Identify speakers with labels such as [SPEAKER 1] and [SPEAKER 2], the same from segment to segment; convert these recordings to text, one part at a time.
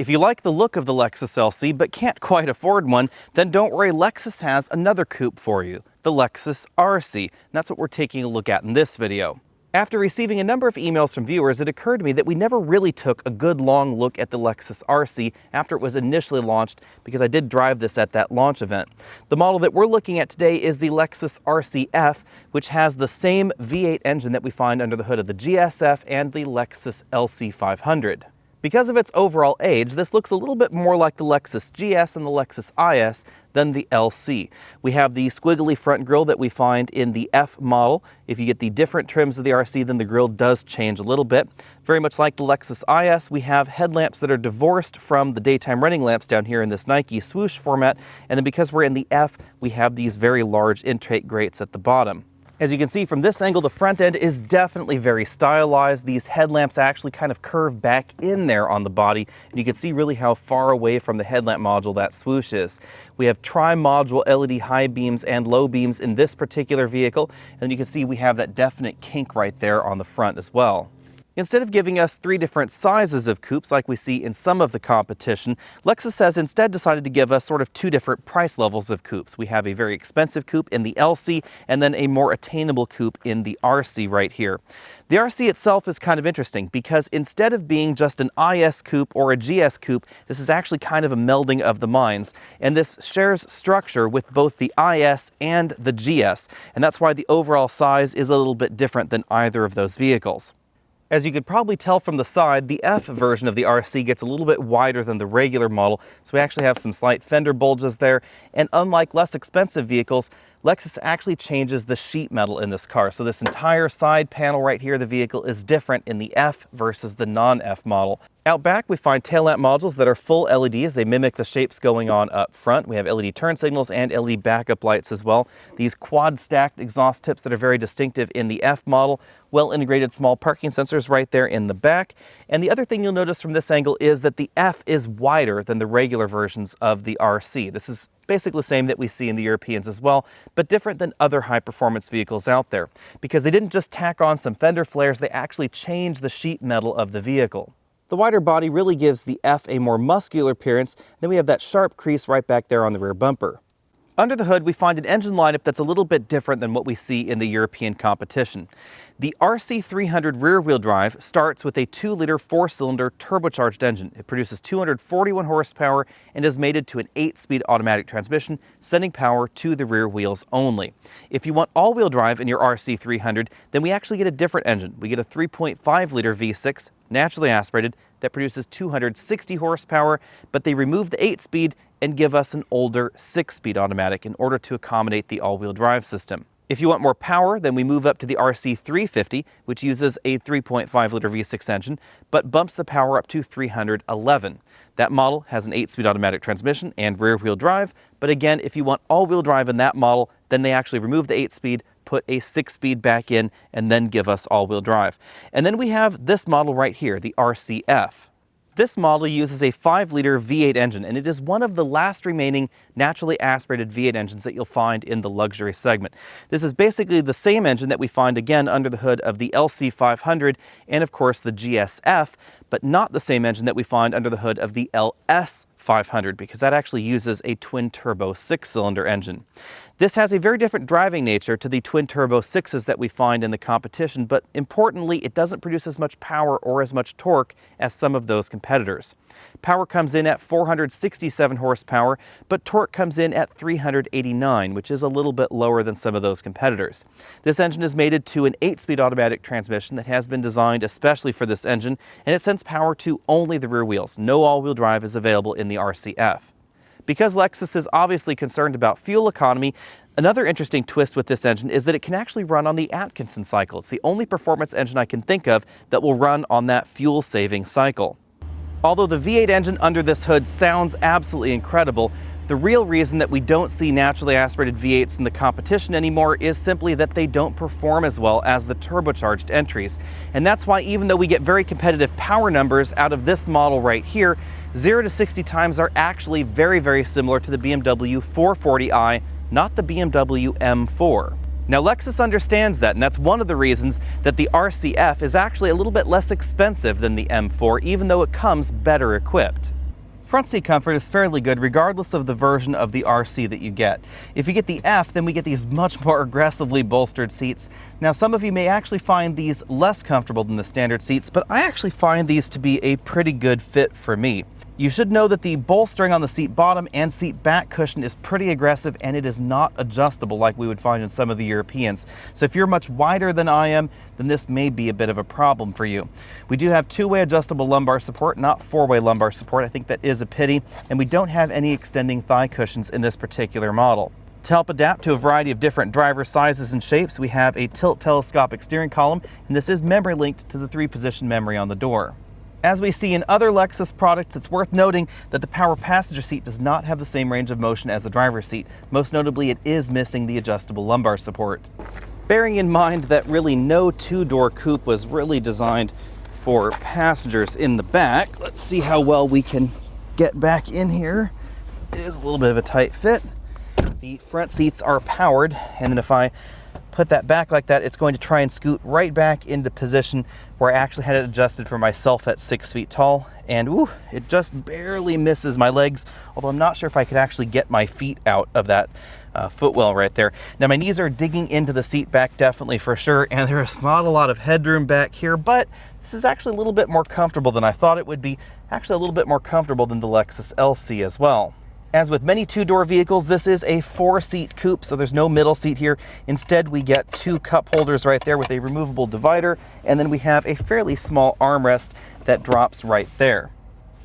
[SPEAKER 1] If you like the look of the Lexus LC but can't quite afford one, then don't worry, Lexus has another coupe for you, the Lexus RC, and that's what we're taking a look at in this video. After receiving a number of emails from viewers, it occurred to me that we never really took a good long look at the Lexus RC after it was initially launched, because I did drive this at that launch event. The model that we're looking at today is the Lexus RCF, which has the same V8 engine that we find under the hood of the GSF and the Lexus LC500. Because of its overall age, this looks a little bit more like the Lexus GS and the Lexus IS than the LC. We have the squiggly front grille that we find in the F model. If you get the different trims of the RC, then the grille does change a little bit. Very much like the Lexus IS, we have headlamps that are divorced from the daytime running lamps down here in this Nike swoosh format. And then because we're in the F, we have these very large intake grates at the bottom. As you can see from this angle, the front end is definitely very stylized. These headlamps actually kind of curve back in there on the body, and you can see really how far away from the headlamp module that swoosh is. We have tri-module LED high beams and low beams in this particular vehicle, and you can see we have that definite kink right there on the front as well. Instead of giving us 3 different sizes of coupes like we see in some of the competition, Lexus has instead decided to give us sort of 2 different price levels of coupes. We have a very expensive coupe in the LC and then a more attainable coupe in the RC right here. The RC itself is kind of interesting because instead of being just an IS coupe or a GS coupe, this is actually kind of a melding of the minds, and this shares structure with both the IS and the GS, and that's why the overall size is a little bit different than either of those vehicles. As you could probably tell from the side, the F version of the RC gets a little bit wider than the regular model, so we actually have some slight fender bulges there, and unlike less expensive vehicles, Lexus actually changes the sheet metal in this car. So this entire side panel right here of the vehicle is different in the F versus the non-F model. Out back, we find tail lamp modules that are full LEDs. They mimic the shapes going on up front. We have LED turn signals and LED backup lights as well. These quad stacked exhaust tips that are very distinctive in the F model. Well integrated small parking sensors right there in the back. And the other thing you'll notice from this angle is that the F is wider than the regular versions of the RC. This is basically the same that we see in the Europeans as well, but different than other high-performance vehicles out there, because they didn't just tack on some fender flares, they actually changed the sheet metal of the vehicle. The wider body really gives the F a more muscular appearance, then we have that sharp crease right back there on the rear bumper. Under the hood, we find an engine lineup that's a little bit different than what we see in the European competition. The RC300 rear-wheel drive starts with a 2-liter 4-cylinder turbocharged engine. It produces 241 horsepower and is mated to an 8-speed automatic transmission, sending power to the rear wheels only. If you want all-wheel drive in your RC300, then we actually get a different engine. We get a 3.5-liter V6, naturally aspirated, that produces 260 horsepower, but they remove the 8-speed and give us an older 6-speed automatic in order to accommodate the all-wheel drive system. If you want more power, then we move up to the RC350, which uses a 3.5-liter V6 engine, but bumps the power up to 311. That model has an 8-speed automatic transmission and rear-wheel drive, but again, if you want all-wheel drive in that model, then they actually remove the 8-speed, put a 6-speed back in, and then give us all-wheel drive. And then we have this model right here, the RCF. This model uses a 5-liter V8 engine, and it is one of the last remaining naturally aspirated V8 engines that you'll find in the luxury segment. This is basically the same engine that we find again under the hood of the LC500 and of course the GSF, but not the same engine that we find under the hood of the LS500, because that actually uses a twin-turbo 6-cylinder engine. This has a very different driving nature to the twin-turbo 6s that we find in the competition, but importantly, it doesn't produce as much power or as much torque as some of those competitors. Power comes in at 467 horsepower, but torque comes in at 389, which is a little bit lower than some of those competitors. This engine is mated to an 8-speed automatic transmission that has been designed especially for this engine, and it sends power to only the rear wheels. No all-wheel drive is available in the RCF. Because Lexus is obviously concerned about fuel economy, another interesting twist with this engine is that it can actually run on the Atkinson cycle. It's the only performance engine I can think of that will run on that fuel-saving cycle. Although the V8 engine under this hood sounds absolutely incredible, the real reason that we don't see naturally aspirated V8s in the competition anymore is simply that they don't perform as well as the turbocharged entries. And that's why even though we get very competitive power numbers out of this model right here, 0 to 60 times are actually very, very similar to the BMW 440i, not the BMW M4. Now Lexus understands that, and that's one of the reasons that the RCF is actually a little bit less expensive than the M4, even though it comes better equipped. Front seat comfort is fairly good regardless of the version of the RC that you get. If you get the F, then we get these much more aggressively bolstered seats. Now, some of you may actually find these less comfortable than the standard seats, but I actually find these to be a pretty good fit for me. You should know that the bolstering on the seat bottom and seat back cushion is pretty aggressive, and it is not adjustable like we would find in some of the Europeans. So if you're much wider than I am, then this may be a bit of a problem for you. We do have two-way adjustable lumbar support, not four-way lumbar support. I think that is a pity, and we don't have any extending thigh cushions in this particular model. To help adapt to a variety of different driver sizes and shapes, we have a tilt telescopic steering column, and this is memory linked to the 3-position memory on the door. As we see in other Lexus products, it's worth noting that the power passenger seat does not have the same range of motion as the driver's seat. Most notably, it is missing the adjustable lumbar support. Bearing in mind that really no two-door coupe was really designed for passengers in the back, let's see how well we can get back in here. It is a little bit of a tight fit. The front seats are powered, and then if I put that back like that, it's going to try and scoot right back into position where I actually had it adjusted for myself at 6 feet tall. And ooh, it just barely misses my legs, although I'm not sure if I could actually get my feet out of that footwell right there. Now my knees are digging into the seat back definitely for sure, and there is not a lot of headroom back here, but this is actually a little bit more comfortable than I thought it would be. Actually a little bit more comfortable than the Lexus LC as well. As with many two-door vehicles, this is a 4-seat coupe, so there's no middle seat here. Instead, we get 2 cup holders right there with a removable divider, and then we have a fairly small armrest that drops right there.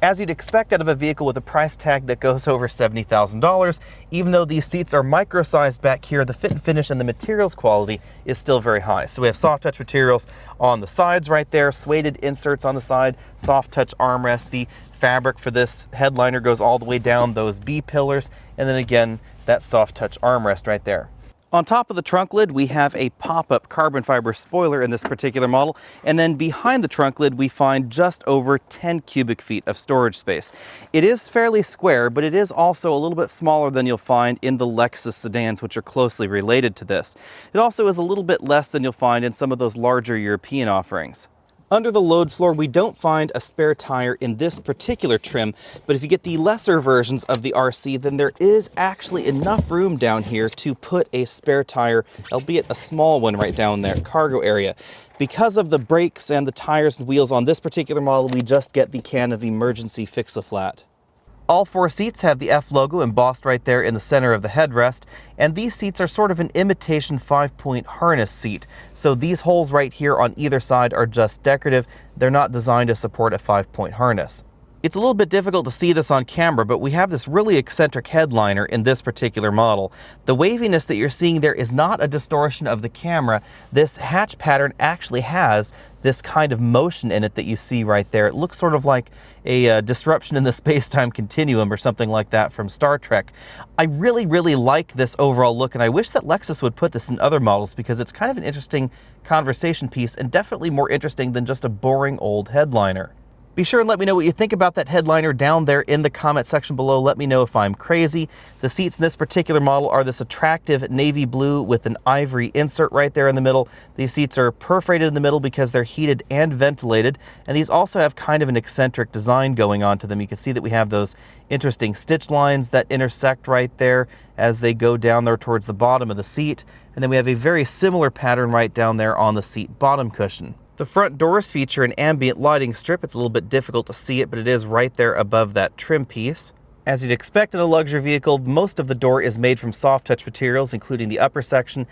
[SPEAKER 1] As you'd expect out of a vehicle with a price tag that goes over $70,000, even though these seats are micro-sized back here, the fit and finish and the materials quality is still very high. So we have soft touch materials on the sides right there, suede inserts on the side, soft touch armrest. The fabric for this headliner goes all the way down those B pillars, and then again, that soft touch armrest right there. On top of the trunk lid, we have a pop-up carbon fiber spoiler in this particular model, and then behind the trunk lid, we find just over 10 cubic feet of storage space. It is fairly square, but it is also a little bit smaller than you'll find in the Lexus sedans, which are closely related to this. It also is a little bit less than you'll find in some of those larger European offerings. Under the load floor, we don't find a spare tire in this particular trim, but if you get the lesser versions of the RC, then there is actually enough room down here to put a spare tire, albeit a small one right down there, cargo area. Because of the brakes and the tires and wheels on this particular model, we just get the can of emergency fix-a-flat. All 4 seats have the F logo embossed right there in the center of the headrest, and these seats are sort of an imitation 5-point harness seat. So these holes right here on either side are just decorative. They're not designed to support a 5-point harness. It's a little bit difficult to see this on camera, but we have this really eccentric headliner in this particular model. The waviness that you're seeing there is not a distortion of the camera. This hatch pattern actually has this kind of motion in it that you see right there. It looks sort of like a disruption in the space-time continuum or something like that from Star Trek. I really like this overall look, and I wish that Lexus would put this in other models because it's kind of an interesting conversation piece and definitely more interesting than just a boring old headliner. Be sure and let me know what you think about that headliner down there in the comment section below. Let me know if I'm crazy. The seats in this particular model are this attractive navy blue with an ivory insert right there in the middle. These seats are perforated in the middle because they're heated and ventilated, and these also have kind of an eccentric design going on to them. You can see that we have those interesting stitch lines that intersect right there as they go down there towards the bottom of the seat, and then we have a very similar pattern right down there on the seat bottom cushion. The front doors feature an ambient lighting strip. It's a little bit difficult to see it, but it is right there above that trim piece. As you'd expect in a luxury vehicle, most of the door is made from soft touch materials, including the upper section.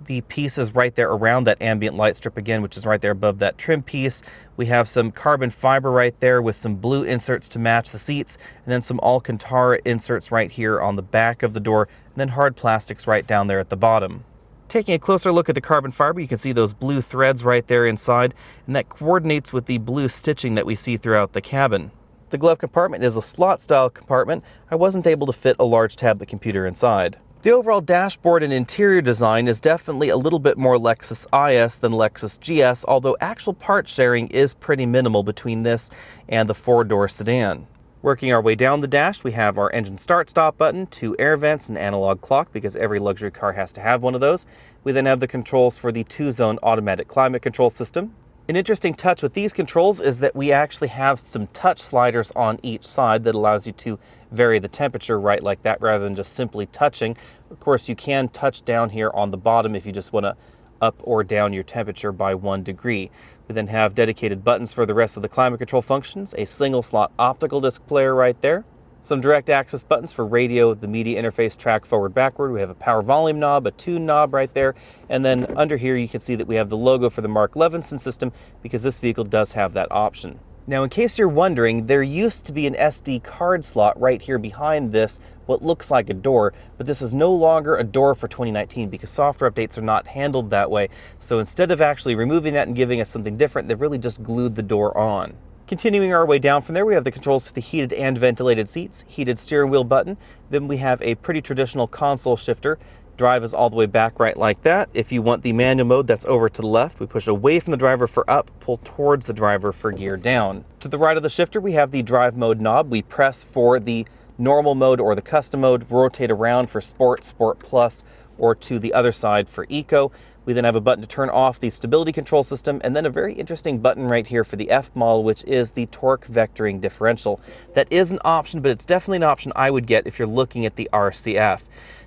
[SPEAKER 1] The piece is right there around that ambient light strip again, which is right there above that trim piece. We have some carbon fiber right there with some blue inserts to match the seats, and then some Alcantara inserts right here on the back of the door, and then hard plastics right down there at the bottom. Taking a closer look at the carbon fiber, you can see those blue threads right there inside, and that coordinates with the blue stitching that we see throughout the cabin. The glove compartment is a slot-style compartment. I wasn't able to fit a large tablet computer inside. The overall dashboard and interior design is definitely a little bit more Lexus IS than Lexus GS, although actual part sharing is pretty minimal between this and the 4-door sedan. Working our way down the dash, we have our engine start-stop button, 2 air vents, an analog clock, because every luxury car has to have one of those. We then have the controls for the 2-zone automatic climate control system. An interesting touch with these controls is that we actually have some touch sliders on each side that allows you to vary the temperature right like that rather than just simply touching. Of course, you can touch down here on the bottom if you just want to up or down your temperature by 1 degree. We then have dedicated buttons for the rest of the climate control functions, a single slot optical disc player right there, some direct access buttons for radio, the media interface, track forward, backward. We have a power volume knob, a tune knob right there, and then under here you can see that we have the logo for the Mark Levinson system because this vehicle does have that option. Now, in case you're wondering, there used to be an SD card slot right here behind this, what looks like a door, but this is no longer a door for 2019 because software updates are not handled that way. So instead of actually removing that and giving us something different, they've really just glued the door on. Continuing our way down from there, we have the controls for the heated and ventilated seats, heated steering wheel button. Then we have a pretty traditional console shifter. Drive is all the way back right like that. If you want the manual mode, that's over to the left. We push away from the driver for up, pull towards the driver for gear down. To the right of the shifter, we have the drive mode knob. We press for the normal mode or the custom mode, rotate around for Sport, Sport Plus, or to the other side for Eco. We then have a button to turn off the stability control system, and then a very interesting button right here for the F model, which is the torque vectoring differential. That is an option, but it's definitely an option I would get if you're looking at the RCF.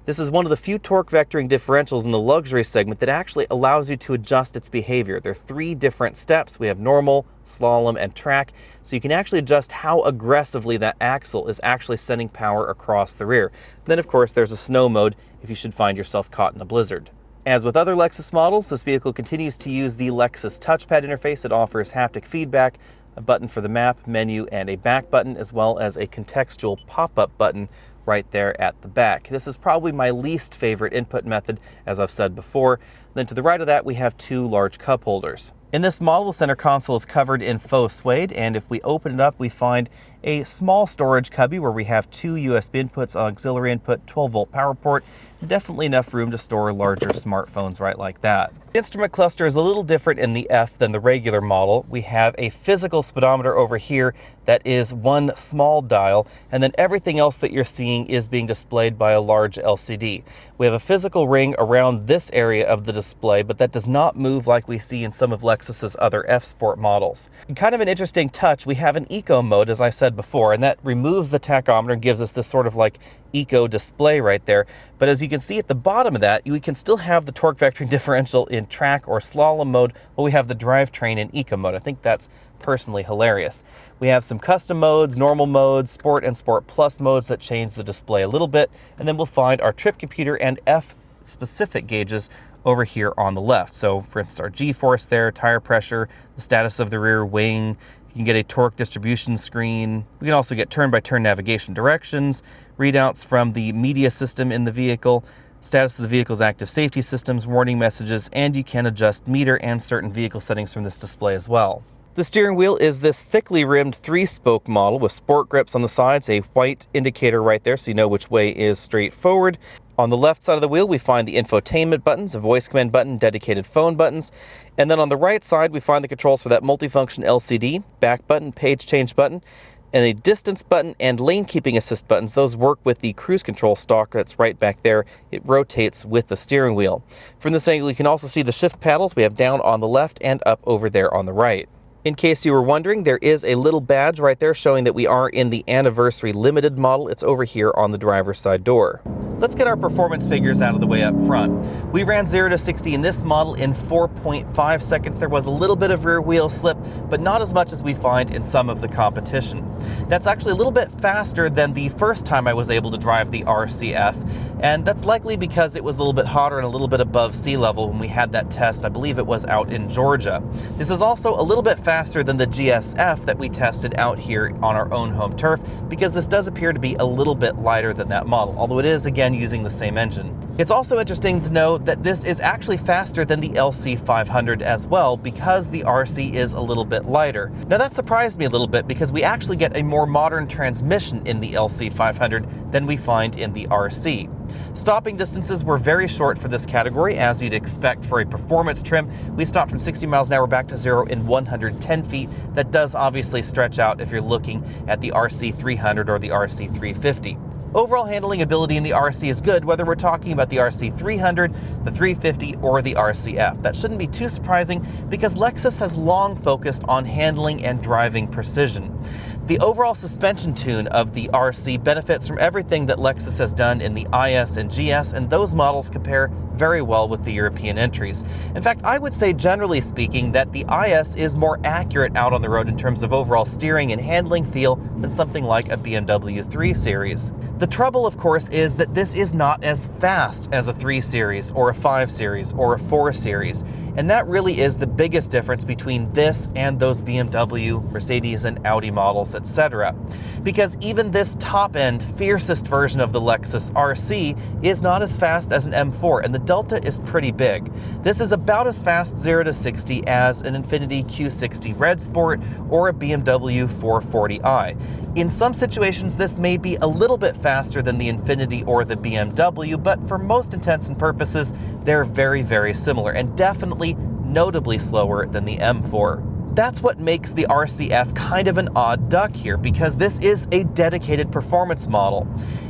[SPEAKER 1] This is one of the few torque vectoring differentials in the luxury segment that actually allows you to adjust its behavior. There are 3 different steps. We have normal, slalom, and track, so you can actually adjust how aggressively that axle is actually sending power across the rear. Then, of course, there's a snow mode if you should find yourself caught in a blizzard. As with other Lexus models, this vehicle continues to use the Lexus Touchpad interface. It offers haptic feedback, a button for the map, menu, and a back button, as well as a contextual pop-up button right there at the back. This is probably my least favorite input method, as I've said before. Then to the right of that, we have 2 large cup holders. In this model, the center console is covered in faux suede, and if we open it up, we find a small storage cubby where we have 2 USB inputs, auxiliary input, 12-volt power port, definitely enough room to store larger smartphones right like that. The instrument cluster is a little different in the F than the regular model. We have a physical speedometer over here that is 1 small dial, and then everything else that you're seeing is being displayed by a large LCD. We have a physical ring around this area of the display, but that does not move like we see in some of Lexus's other F-Sport models. And kind of an interesting touch, we have an Eco mode, as I said before, and that removes the tachometer and gives us this sort of like Eco display right there. But as you can see at the bottom of that, we can still have the torque vectoring differential in track or slalom mode, while we have the drivetrain in Eco mode. I think that's personally hilarious. We have some custom modes, normal modes, Sport and Sport Plus modes that change the display a little bit, and then we'll find our trip computer and F-specific gauges over here on the left. So for instance, our G-force there, tire pressure, the status of the rear wing. You can get a torque distribution screen. We can also get turn-by-turn navigation directions, readouts from the media system in the vehicle, status of the vehicle's active safety systems, warning messages, and you can adjust meter and certain vehicle settings from this display as well. The steering wheel is this thickly rimmed 3-spoke model with sport grips on the sides, a white indicator right there so you know which way is straight forward. On the left side of the wheel, we find the infotainment buttons, a voice command button, dedicated phone buttons. And then on the right side, we find the controls for that multifunction LCD, back button, page change button, and a distance button and lane keeping assist buttons. Those work with the cruise control stalk that's right back there. It rotates with the steering wheel. From this angle, you can also see the shift paddles. We have down on the left and up over there on the right. In case you were wondering, there is a little badge right there showing that we are in the Anniversary Limited model. It's over here on the driver's side door. Let's get our performance figures out of the way up front. We ran 0 to 60 in this model in 4.5 seconds. There was a little bit of rear wheel slip, but not as much as we find in some of the competition. That's actually a little bit faster than the first time I was able to drive the RCF, and that's likely because it was a little bit hotter and a little bit above sea level when we had that test. I believe it was out in Georgia. This is also a little bit faster than the GSF that we tested out here on our own home turf, because this does appear to be a little bit lighter than that model, although it is again using the same engine. It's also interesting to know that this is actually faster than the LC500 as well, because the RC is a little bit lighter. Now that surprised me a little bit because we actually get a more modern transmission in the LC500 than we find in the RC. Stopping distances were very short for this category, as you'd expect for a performance trim. We stopped from 60 miles an hour back to 0 in 110 feet. That does obviously stretch out if you're looking at the RC300 or the RC350. Overall handling ability in the RC is good, whether we're talking about the RC300, the 350, or the RCF. That shouldn't be too surprising because Lexus has long focused on handling and driving precision. The overall suspension tune of the RC benefits from everything that Lexus has done in the IS and GS, and those models compare very well with the European entries. In fact, I would say generally speaking that the IS is more accurate out on the road in terms of overall steering and handling feel than something like a BMW 3 Series. The trouble, of course, is that this is not as fast as a 3 Series or a 5 Series or a 4 Series, and that really is the biggest difference between this and those BMW, Mercedes, and Audi models, etc. Because even this top-end, fiercest version of the Lexus RC is not as fast as an M4, and the delta is pretty big. This is about as fast 0 to 60 as an Infiniti Q60 Red Sport or a BMW 440i. In some situations, this may be a little bit faster than the Infiniti or the BMW, but for most intents and purposes, they're very, very similar, and definitely notably slower than the M4. That's what makes the RCF kind of an odd duck here, because this is a dedicated performance model.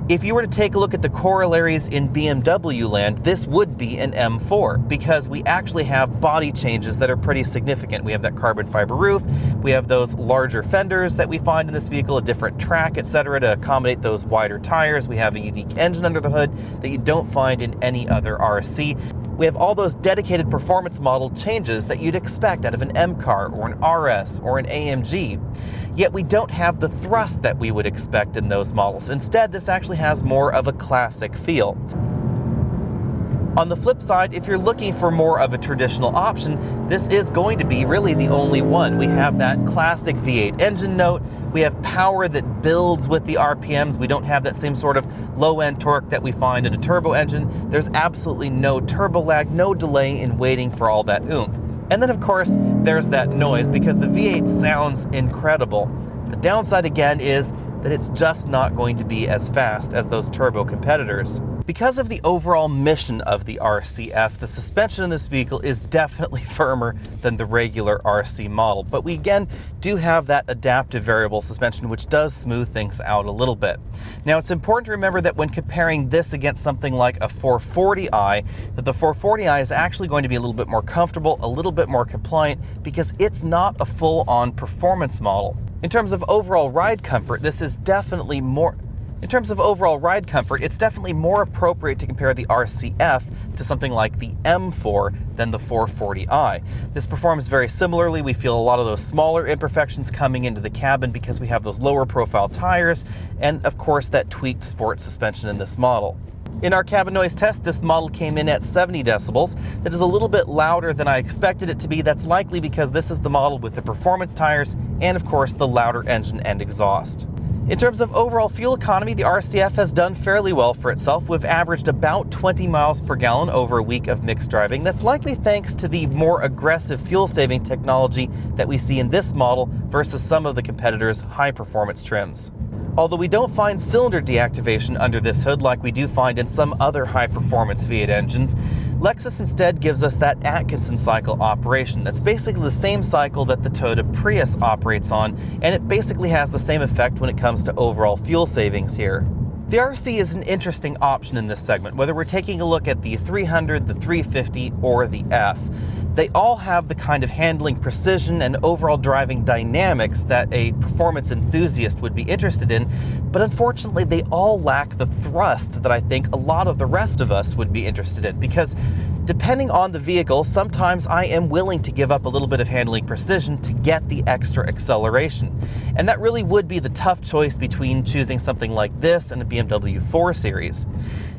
[SPEAKER 1] If you were to take a look at the corollaries in BMW land, this would be an M4, because we actually have body changes that are pretty significant. We have that carbon fiber roof, we have those larger fenders that we find in this vehicle, a different track, etc. to accommodate those wider tires. We have a unique engine under the hood that you don't find in any other RC. We have all those dedicated performance model changes that you'd expect out of an M car or an RS or an AMG. Yet we don't have the thrust that we would expect in those models. Instead, this actually has more of a classic feel. On the flip side, if you're looking for more of a traditional option, this is going to be really the only one. We have that classic V8 engine note, we have power that builds with the RPMs, we don't have that same sort of low-end torque that we find in a turbo engine. There's absolutely no turbo lag, no delay in waiting for all that oomph. And then of course, there's that noise, because the V8 sounds incredible. The downside again is that it's just not going to be as fast as those turbo competitors. Because of the overall mission of the RCF, the suspension in this vehicle is definitely firmer than the regular RC model, but we again do have that adaptive variable suspension, which does smooth things out a little bit. Now, it's important to remember that when comparing this against something like a 440i, that the 440i is actually going to be a little bit more comfortable, a little bit more compliant, because it's not a full-on performance model. In terms of overall ride comfort, this is definitely more... it's definitely more appropriate to compare the RCF to something like the M4 than the 440i. This performs very similarly. We feel a lot of those smaller imperfections coming into the cabin because we have those lower profile tires and of course that tweaked sport suspension in this model. In our cabin noise test, this model came in at 70 decibels. That is a little bit louder than I expected it to be. That's likely because this is the model with the performance tires and of course the louder engine and exhaust. In terms of overall fuel economy, the RCF has done fairly well for itself. We've averaged about 20 miles per gallon over a week of mixed driving. That's likely thanks to the more aggressive fuel-saving technology that we see in this model versus some of the competitors' high-performance trims. Although we don't find cylinder deactivation under this hood like we do find in some other high-performance V8 engines, Lexus instead gives us that Atkinson cycle operation. That's basically the same cycle that the Toyota Prius operates on, and it basically has the same effect when it comes to overall fuel savings here. The RC is an interesting option in this segment, whether we're taking a look at the 300, the 350, or the F. They all have the kind of handling precision and overall driving dynamics that a performance enthusiast would be interested in, but unfortunately they all lack the thrust that I think a lot of the rest of us would be interested in, because depending on the vehicle, sometimes I am willing to give up a little bit of handling precision to get the extra acceleration. And that really would be the tough choice between choosing something like this and a BMW 4 Series.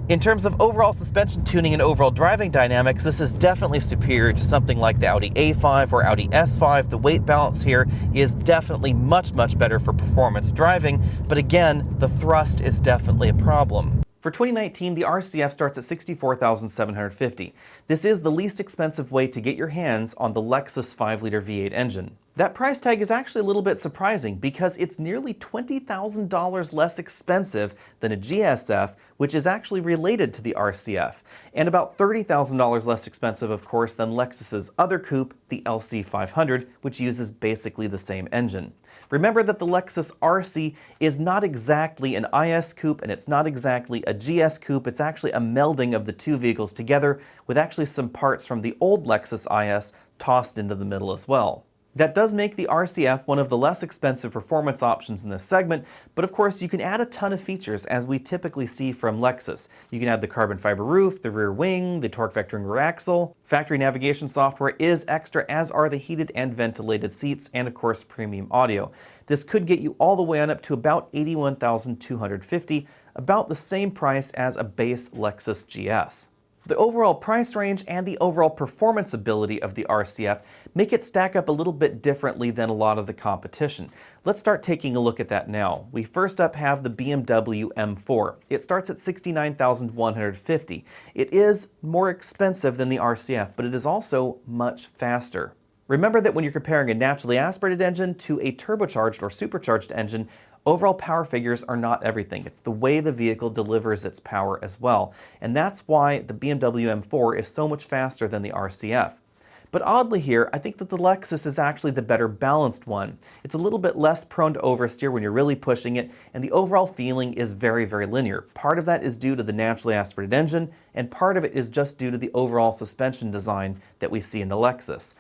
[SPEAKER 1] In terms of overall suspension tuning and overall driving dynamics, this is definitely superior to something like the Audi A5 or Audi S5. The weight balance here is definitely much, much better for performance driving, but again, the thrust is definitely a problem. For 2019, the RCF starts at $64,750. This is the least expensive way to get your hands on the Lexus 5-liter V8 engine. That price tag is actually a little bit surprising because it's nearly $20,000 less expensive than a GSF, which is actually related to the RCF, and about $30,000 less expensive, of course, than Lexus's other coupe, the LC500, which uses basically the same engine. Remember that the Lexus RC is not exactly an IS coupe and it's not exactly a GS coupe. It's actually a melding of the two vehicles together with actually some parts from the old Lexus IS tossed into the middle as well. That does make the RCF one of the less expensive performance options in this segment, but of course you can add a ton of features as we typically see from Lexus. You can add the carbon fiber roof, the rear wing, the torque vectoring rear axle. Factory navigation software is extra, as are the heated and ventilated seats, and of course premium audio. This could get you all the way on up to about $81,250, about the same price as a base Lexus GS. The overall price range and the overall performance ability of the RCF make it stack up a little bit differently than a lot of the competition. Let's start taking a look at that now. We first up have the Bmw M4. It starts at $69,150. It is more expensive than the RCF, but it is also much faster. Remember that when you're comparing a naturally aspirated engine to a turbocharged or supercharged engine, overall power figures are not everything. It's the way the vehicle delivers its power as well. And that's why the BMW M4 is so much faster than the RCF. But oddly here, I think that the Lexus is actually the better balanced one. It's a little bit less prone to oversteer when you're really pushing it, and the overall feeling is very, very linear. Part of that is due to the naturally aspirated engine, and part of it is just due to the overall suspension design that we see in the Lexus.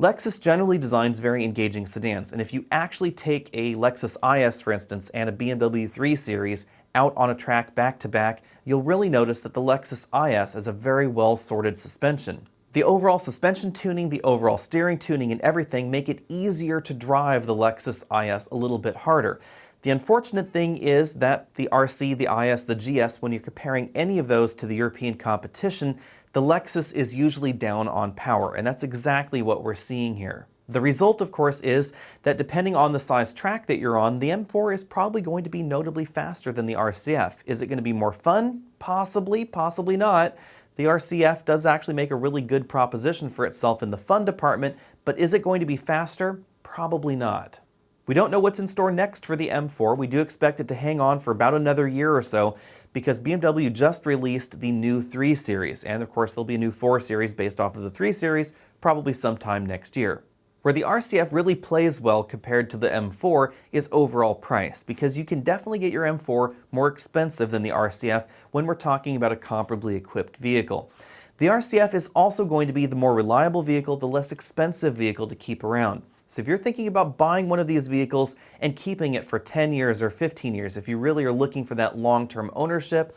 [SPEAKER 1] Lexus generally designs very engaging sedans, and if you actually take a Lexus IS, for instance, and a BMW 3 Series out on a track back-to-back, you'll really notice that the Lexus IS has a very well-sorted suspension. The overall suspension tuning, the overall steering tuning, and everything make it easier to drive the Lexus IS a little bit harder. The unfortunate thing is that the RC, the IS, the GS, when you're comparing any of those to the European competition, the Lexus is usually down on power, and that's exactly what we're seeing here. The result, of course, is that depending on the size track that you're on, the M4 is probably going to be notably faster than the RCF. Is it going to be more fun? Possibly, possibly not. The RCF does actually make a really good proposition for itself in the fun department, but is it going to be faster? Probably not. We don't know what's in store next for the M4. We do expect it to hang on for about another year or so, because BMW just released the new 3 Series, and of course there'll be a new 4 Series based off of the 3 Series probably sometime next year. Where the RCF really plays well compared to the M4 is overall price, because you can definitely get your M4 more expensive than the RCF when we're talking about a comparably equipped vehicle. The RCF is also going to be the more reliable vehicle, the less expensive vehicle to keep around. So if you're thinking about buying one of these vehicles and keeping it for 10 years or 15 years, if you really are looking for that long-term ownership,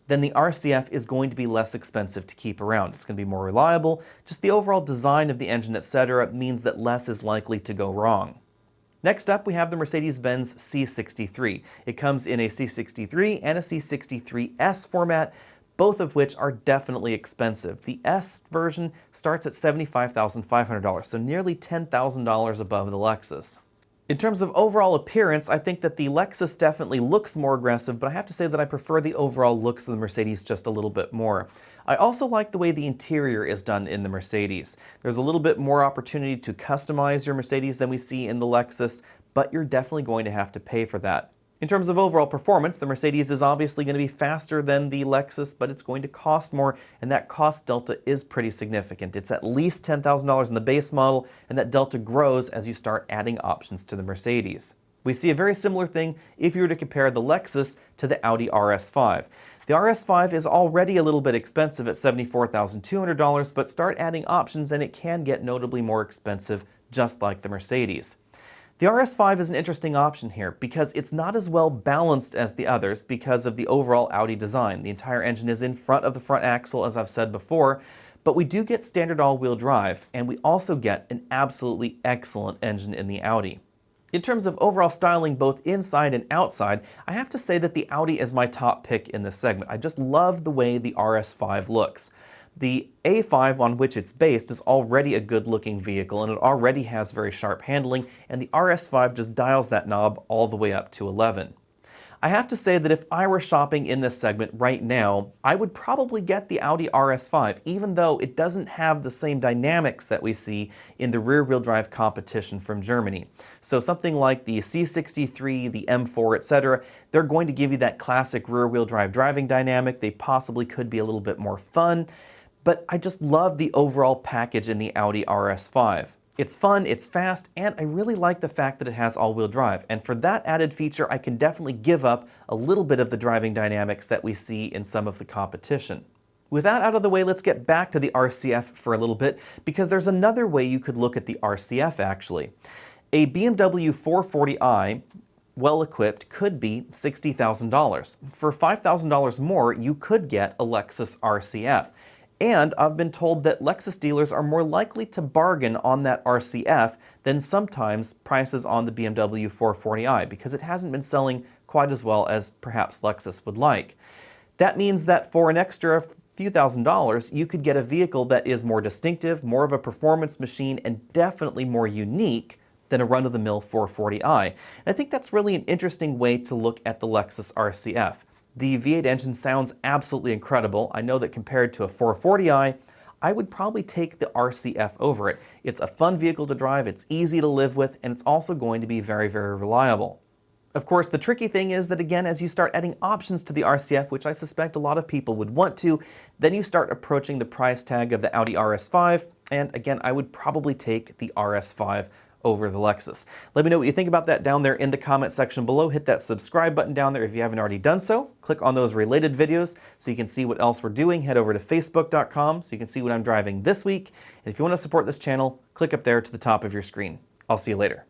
[SPEAKER 1] then the RCF is going to be less expensive to keep around. It's going to be more reliable. Just the overall design of the engine, etc., means that less is likely to go wrong. Next up, we have the Mercedes-Benz C63. It comes in a C63 and a C63S format, both of which are definitely expensive. The S version starts at $75,500, so nearly $10,000 above the Lexus. In terms of overall appearance, I think that the Lexus definitely looks more aggressive, but I have to say that I prefer the overall looks of the Mercedes just a little bit more. I also like the way the interior is done in the Mercedes. There's a little bit more opportunity to customize your Mercedes than we see in the Lexus, but you're definitely going to have to pay for that. In terms of overall performance, the Mercedes is obviously going to be faster than the Lexus, but it's going to cost more, and that cost delta is pretty significant. It's at least $10,000 in the base model, and that delta grows as you start adding options to the Mercedes. We see a very similar thing if you were to compare the Lexus to the Audi Rs5. The Rs5 is already a little bit expensive at $74,200, but start adding options and it can get notably more expensive, just like the Mercedes. The Rs5 is an interesting option here because it's not as well balanced as the others because of the overall Audi design. The entire engine is in front of the front axle, as I've said before, but we do get standard all-wheel drive, and we also get an absolutely excellent engine in the Audi. In terms of overall styling, both inside and outside, I have to say that the Audi is my top pick in this segment. I just love the way the Rs5 looks. The A5 on which it's based is already a good-looking vehicle, and it already has very sharp handling, and the Rs5 just dials that knob all the way up to 11. I have to say that if I were shopping in this segment right now, I would probably get the Audi RS5, even though it doesn't have the same dynamics that we see in the rear-wheel drive competition from Germany. So something like the C63, the M4, etc., they're going to give you that classic rear-wheel drive driving dynamic. They possibly could be a little bit more fun, but I just love the overall package in the Audi RS5. It's fun, it's fast, and I really like the fact that it has all-wheel drive. And for that added feature, I can definitely give up a little bit of the driving dynamics that we see in some of the competition. With that out of the way, let's get back to the RCF for a little bit, because there's another way you could look at the RCF actually. A BMW 440i, well equipped, could be $60,000. For $5,000 more, you could get a Lexus RCF. And I've been told that Lexus dealers are more likely to bargain on that RCF than sometimes prices on the BMW 440i, because it hasn't been selling quite as well as perhaps Lexus would like. That means that for an extra few $1,000s, you could get a vehicle that is more distinctive, more of a performance machine, and definitely more unique than a run-of-the-mill 440i. And I think that's really an interesting way to look at the Lexus RCF. The V8 engine sounds absolutely incredible. I know that compared to a 440i, I would probably take the RCF over it. It's a fun vehicle to drive, it's easy to live with, and it's also going to be very, very reliable. Of course, the tricky thing is that, again, as you start adding options to the RCF, which I suspect a lot of people would want to, then you start approaching the price tag of the Audi RS5, and again, I would probably take the RS5 over the Lexus. Let me know what you think about that down there in the comment section below. Hit that subscribe button down there if you haven't already done so. Click on those related videos so you can see what else we're doing. Head over to facebook.com so you can see what I'm driving this week. And if you want to support this channel, click up there to the top of your screen. I'll see you later.